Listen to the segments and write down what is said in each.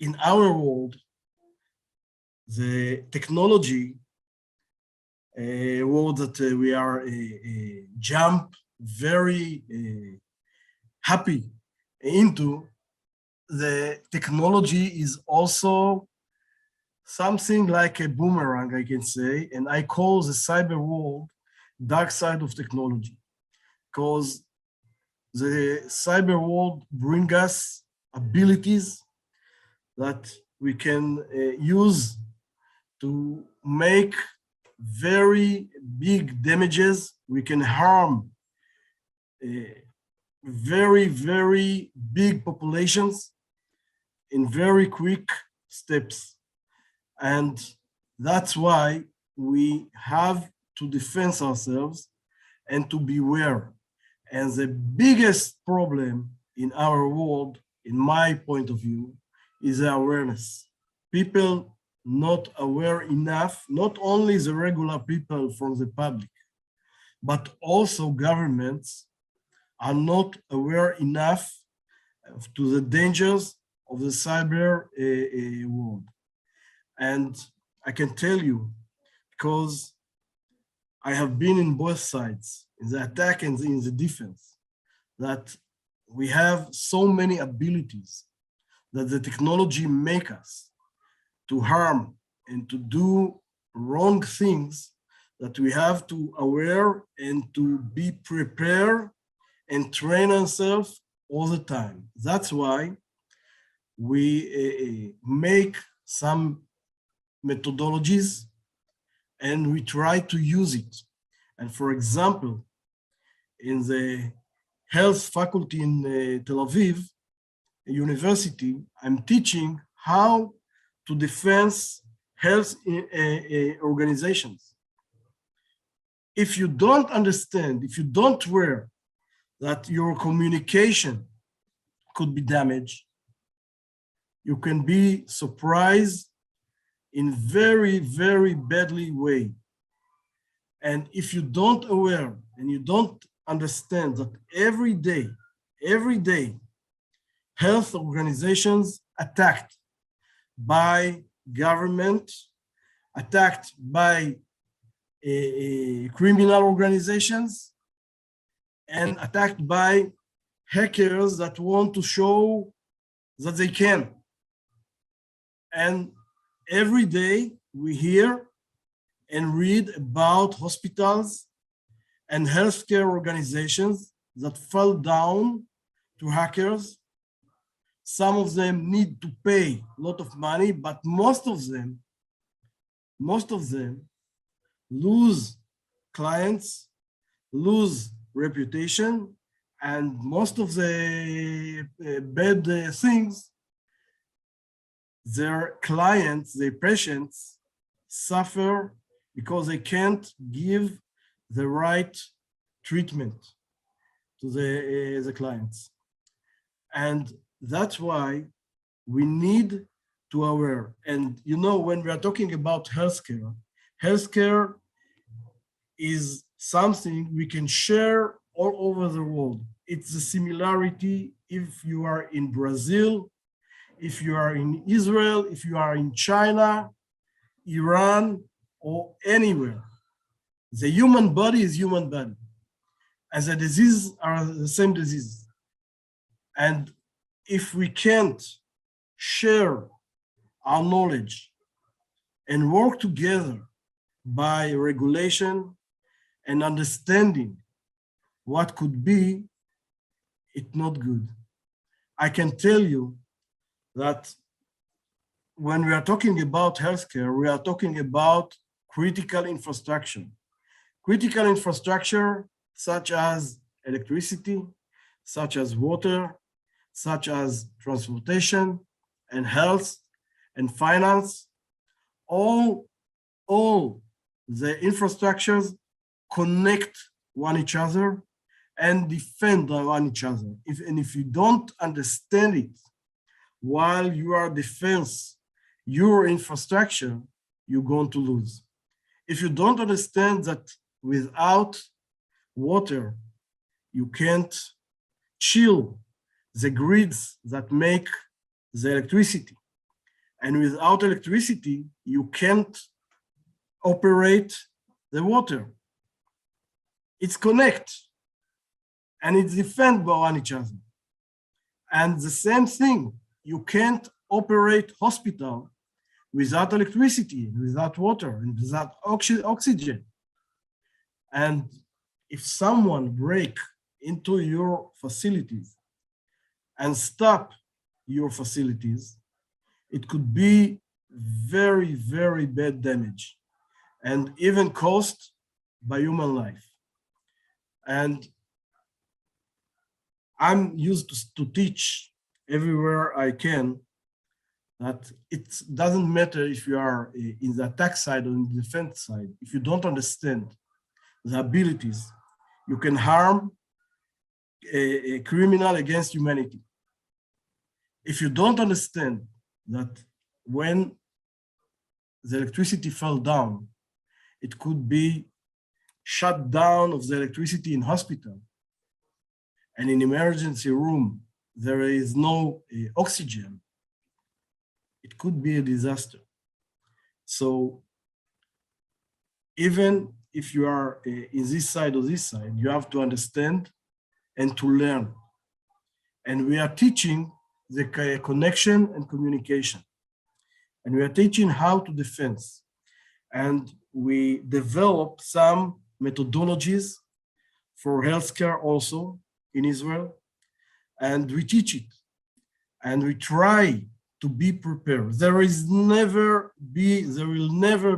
in our world, the technology world that we are jump very happy into, the technology is also something like a boomerang, I can say, and I call the cyber world dark side of technology, because the cyber world brings us abilities that we can use to make very big damages. We can harm very, very big populations in very quick steps. And that's why we have to defend ourselves and to beware. And the biggest problem in our world, in my point of view, is the awareness. People not aware enough, not only the regular people from the public, but also governments are not aware enough to the dangers of the cyber world. And I can tell you, because I have been in both sides, in the attack and in the defense, that we have so many abilities that the technology make us to harm and to do wrong things, that we have to aware and to be prepared and train ourselves all the time. That's why we make some methodologies and we try to use it. And for example, in the health faculty in Tel Aviv University, I'm teaching how to defend health organizations. If you don't understand, if you don't aware that your communication could be damaged, you can be surprised in very, very badly way. And if you don't aware and you don't understand that every day, health organizations attacked by government, attacked by criminal organizations, and attacked by hackers that want to show that they can. And every day we hear and read about hospitals and healthcare organizations that fell down to hackers. Some of them need to pay a lot of money, but most of them lose clients, lose reputation, and most of the bad things, their clients, their patients suffer because they can't give the right treatment to the clients. And that's why we need to aware. And you know, when we are talking about healthcare, healthcare is something we can share all over the world. It's a similarity if you are in Brazil, if you are in Israel, if you are in China, Iran, or anywhere. The human body is human body. And the diseases are the same disease. And if we can't share our knowledge and work together by regulation and understanding what could be, it's not good. I can tell you that when we are talking about healthcare, we are talking about critical infrastructure. Critical infrastructure such as electricity, such as water, such as transportation and health and finance. All the infrastructures connect one each other and defend one each other. If you don't understand it while you are defense your infrastructure, you're going to lose. If you don't understand that without water, you can't chill the grids that make the electricity. And without electricity, you can't operate the water. It's connect, and it's depend on each other. And the same thing, you can't operate hospital without electricity, without water, and without oxygen. And if someone break into your facilities and stop your facilities, it could be very, very bad damage and even cost by human life. And I'm used to teach everywhere I can that it doesn't matter if you are in the attack side or in the defense side. If you don't understand the abilities, you can harm a criminal against humanity. If you don't understand that when the electricity fell down, it could be shut down of the electricity in hospital, and in emergency room, there is no oxygen, it could be a disaster. So even if you are in this side or this side, you have to understand and to learn. And we are teaching the connection and communication. And we are teaching how to defend. And we develop some methodologies for healthcare also in Israel. And we teach it. And we try to be prepared. There will never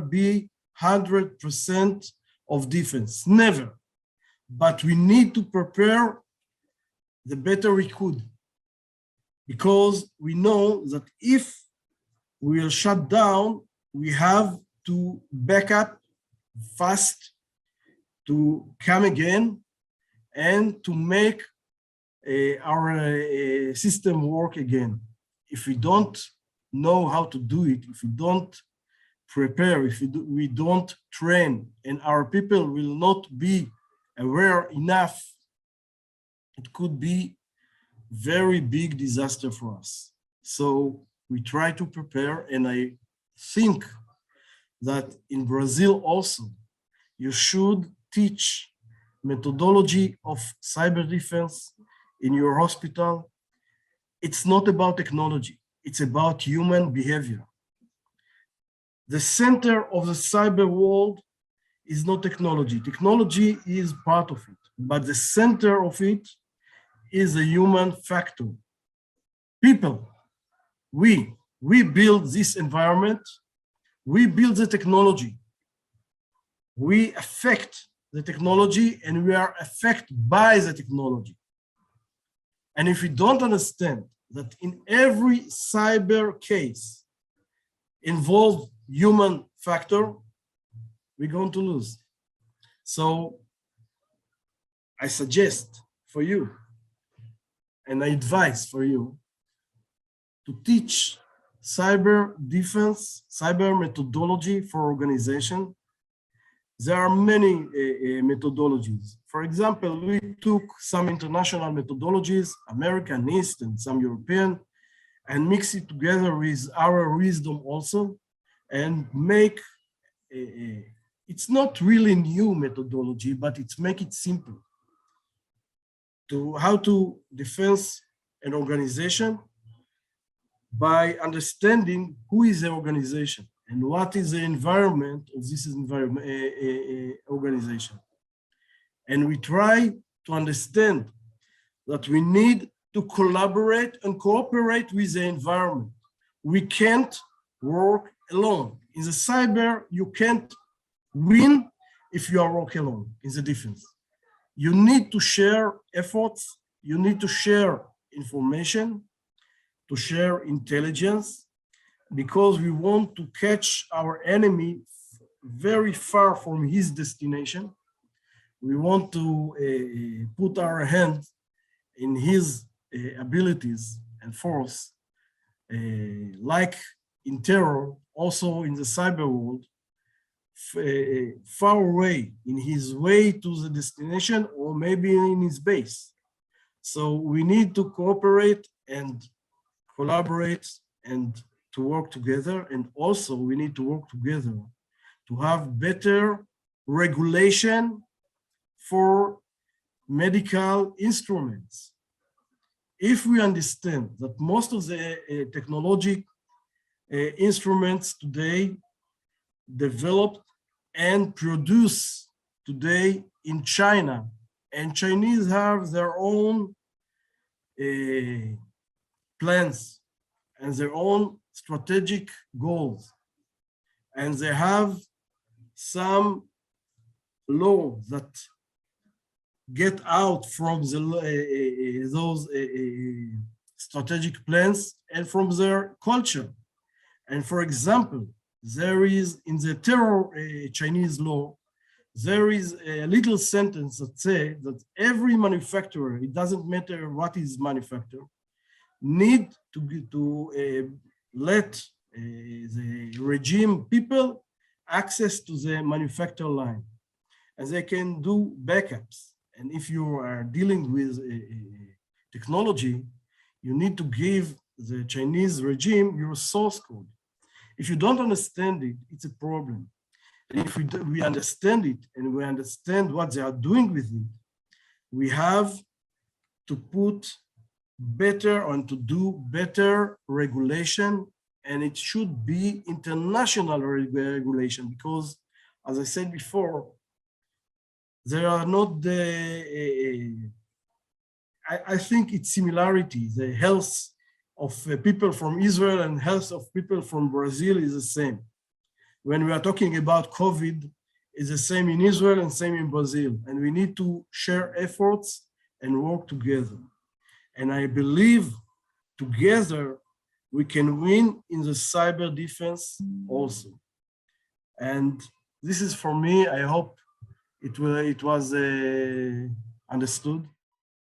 be 100% of defense, never. But we need to prepare the better we could, because we know that if we will shut down, we have to back up fast, to come again, and to make our system work again. If we don't know how to do it, if we don't prepare, if we don't train, and our people will not be aware enough, it could be very big disaster for us. So we try to prepare, and I think that in Brazil also, you should teach methodology of cyber defense in your hospital. It's not about technology, it's about human behavior. The center of the cyber world is not technology. Technology is part of it, but the center of it is a human factor. People, we build this environment, we build the technology, we affect the technology, and we are affected by the technology. And if we don't understand that in every cyber case involved human factor, we're going to lose. So I suggest for you, and I advise for you, to teach cyber defense, cyber methodology for organization. There are many methodologies. For example, we took some international methodologies, American, East, and some European, and mix it together with our wisdom also, and make it's not really new methodology, but it's make it simple to how to defend an organization by understanding who is the organization and what is the environment of this organization. And we try to understand that we need to collaborate and cooperate with the environment. We can't work alone. In the cyber, you can't win if you are working alone in the defense. You need to share efforts, you need to share information, to share intelligence, because we want to catch our enemy very far from his destination. We want to put our hand in his abilities and force, like in terror, also in the cyber world, far away in his way to the destination, or maybe in his base. So we need to cooperate and collaborate and to work together, and also we need to work together to have better regulation for medical instruments. If we understand that most of the technology instruments today developed and produced today in China, and Chinese have their own plans and their own strategic goals. And they have some laws that get out from those strategic plans and from their culture. And for example, there is in the terror Chinese law, there is a little sentence that says that every manufacturer, it doesn't matter what is manufactured, need to let the regime people access to the manufacturer line, and they can do backups. And if you are dealing with technology, you need to give the Chinese regime your source code. If you don't understand it, it's a problem. And if we understand it and we understand what they are doing with it, we have to put better and to do better regulation, and it should be international regulation, because as I said before, there are not the, I think it's similarity. The health of people from Israel and health of people from Brazil is the same. When we are talking about COVID, it's the same in Israel and same in Brazil. And we need to share efforts and work together. And I believe together we can win in the cyber defense also. And this is for me. I hope it was understood.